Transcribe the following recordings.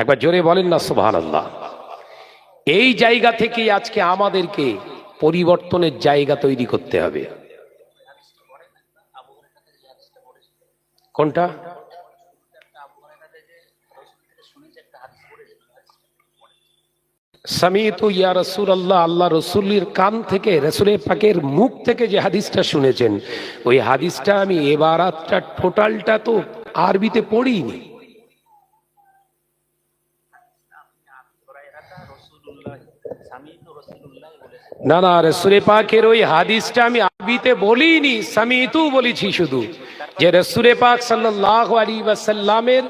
একবার জোরে বলেন না সুবহানাল্লাহ। এই জায়গা থেকে আজকে আমাদেরকে পরিবর্তনের জায়গা তৈরি করতে হবে। কোনটা? সামিতু ইয়া রাসূলুল্লাহ, আল্লাহ রসুলের কান থেকে, রসুলের পাকের মুখ থেকে যে হাদিসটা শুনেছেন, ওই হাদিসটা আমি এবারাতটা টোটালটা তো আরবিতে পড়িনি। না না, রসুলের পাকের ওই হাদিসটা আমি আরবিতে বলিনি, সামিতু বলেছি শুধু, যে রসুলের পাক সাল্লাল্লাহু আলাইহি ওয়াসাল্লামের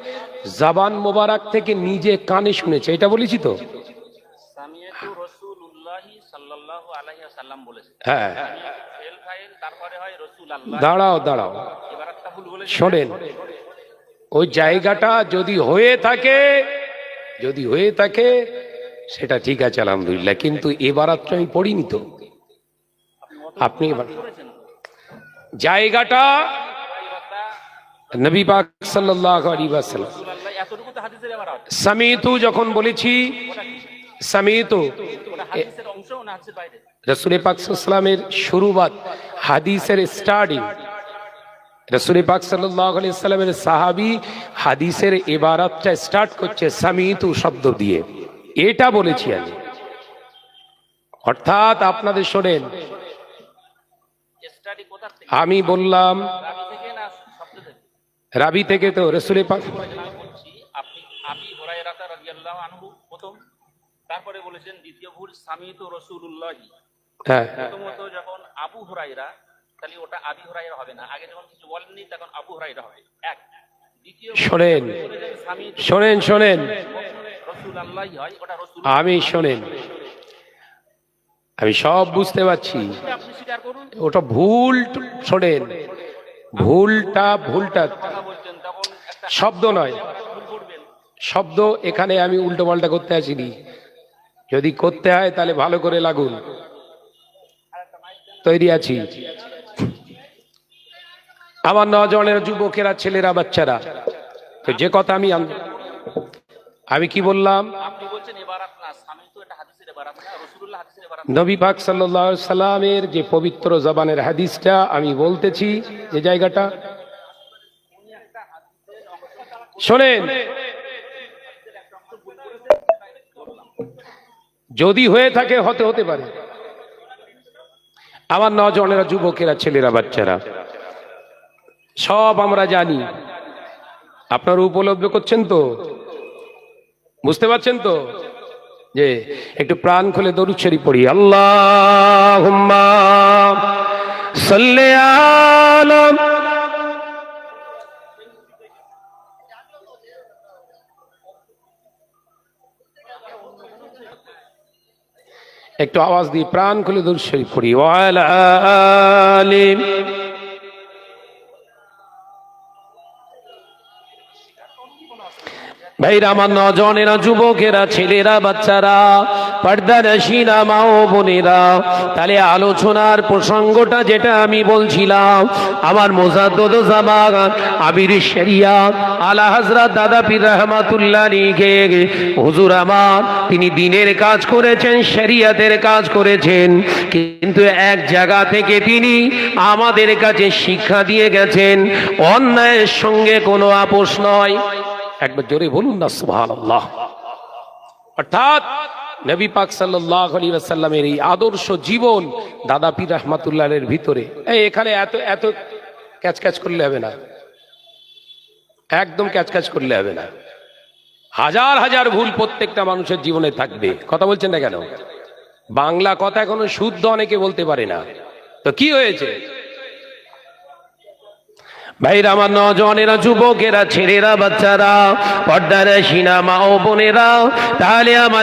জবান মোবারক থেকে নিজে কানে শুনেছে, এটা বলেছি তো। হ্যাঁ, দাঁড়াও দাঁড়াও, শোনেন, ওই জায়গাটা যদি হয়ে থাকে সেটা ঠিক আছে আলহামদুলিল্লাহ, কিন্তু এবারাতটা আমি পড়িনি তো। আপনি এবার জায়গাটা নবী পাক সাল্লাল্লাহু আলাইহি ওয়াসাল্লাম সামিতু যখন বলেছি, সামিতু রাসূল পাক সাল্লাল্লাহু আলাইহি ওয়াসাল্লামের শুরুবাত, হাদিসের স্টার্টিং, রাসূল পাক সাল্লাল্লাহু আলাইহি ওয়াসাল্লামের সাহাবী হাদিসের ইবারাতটা স্টার্ট করছে সামিতু শব্দ দিয়ে, এটা বলেছি আমি। অর্থাৎ আপনাদের শোনেন, আমি বললাম রাবি থেকে, তো রাসূল পাক তারপরে বলেছেন দ্বিতীয় ভুল সামিতু রাসূলুল্লাহ। হ্যাঁ, প্রথমত যখন আবু হুরায়রা, তাহলে ওটা আবি হুরায়রা হবে না, আগে যখন কিছু বলেননি তখন আবু হুরায়রা হবে। এক, দ্বিতীয় শোনেন শোনেন শোনেন, রাসূলুল্লাহ হয়, ওটা রাসূল। আমি শোনেন, আমি সব বুঝতে পারছি, আপনি স্বীকার করুন ওটা ভুল। শোনেন, ভুলটা কথা বলছেন তখন একটা শব্দ নয়, ভুল করবেন। শব্দ এখানে আমি উল্টো পাল্টা করতে আসিনি, যদি করতে হয় তাহলে ভালো করে লাগুন, তৈরি আছি। আমার নজওয়ানের যুবকেরা, ছেলেরা, বাচ্চারা, তো যে কথা আমি কি বললাম, আপনি বলছেন ইবারাত না, সামিতু এটা হাদিসের ইবারাত না, রাসূলুল্লাহ হাদিসের ইবারাত। নবী পাক সাল্লাল্লাহু আলাইহি সাল্লামের যে পবিত্র জবানের হাদিসটা আমি বলতেছি, যে জায়গাটা শোনেন, যদি হয়ে থাকে হতে পারে। আমার নজওয়ানেরা, যুবকেরা, ছেলেরা, বাচ্চারা, সব আমরা জানি, আপনারা উপলব্ধি করছেন তো, বুঝতে পারছেন তো, যে একটু প্রাণ খুলে দরুদ শরীফ পড়ি, আল্লাহুম্মা সাল্লি আলা। একটু আওয়াজ দিয়ে প্রাণ খুলে দরুদ শরীফ পড়ি, ওয়া আলা আলি। ভাইরা, আমার নজওয়ানেরা, যুবকেরা, ছেলেরা, বাচ্চারা, পর্দানশীনা মা ও বোনেরা, তাহলে আলোচনার প্রসঙ্গটা যেটা আমি বলছিলাম, আমার মুজাদ্দিদ জামান আমির শরিয়াত আলা হযরত দাদা পীর রহমাতুল্লাহ আলাইহি হুজুর আমার, তিনি দ্বীনের কাজ করেছেন, শরিয়াতের কাজ করেছেন, কিন্তু এক জায়গা থেকে তিনি আমাদের কাছে শিক্ষা দিয়ে গেছেন, অন্যায়ের সঙ্গে কোনো আপোষ নয়। একবার জোরে বলুন না সুবহানাল্লাহ। অর্থাৎ নবী পাক সাল্লাল্লাহু আলাইহি ওয়াসাল্লামের এই আদর্শ জীবন দাদা পীর রাহমাতুল্লাহের ভিতরে, এখানে এত ক্যাচ করলে হবে না, একদম ক্যাচ করলে হবে না। হাজার হাজার ভুল প্রত্যেকটা মানুষের জীবনে থাকবে, কথা বলছেন না কেন? বাংলা কথা এখনো শুদ্ধ অনেকে বলতে পারে না, তো কি হয়েছে? ভাইরা, আমার নজওয়ানেরা, যুবকেরা, ছেলেরা, বাচ্চারা, পর্দানশীনা মা ও বোনেরা, তাহলে আমার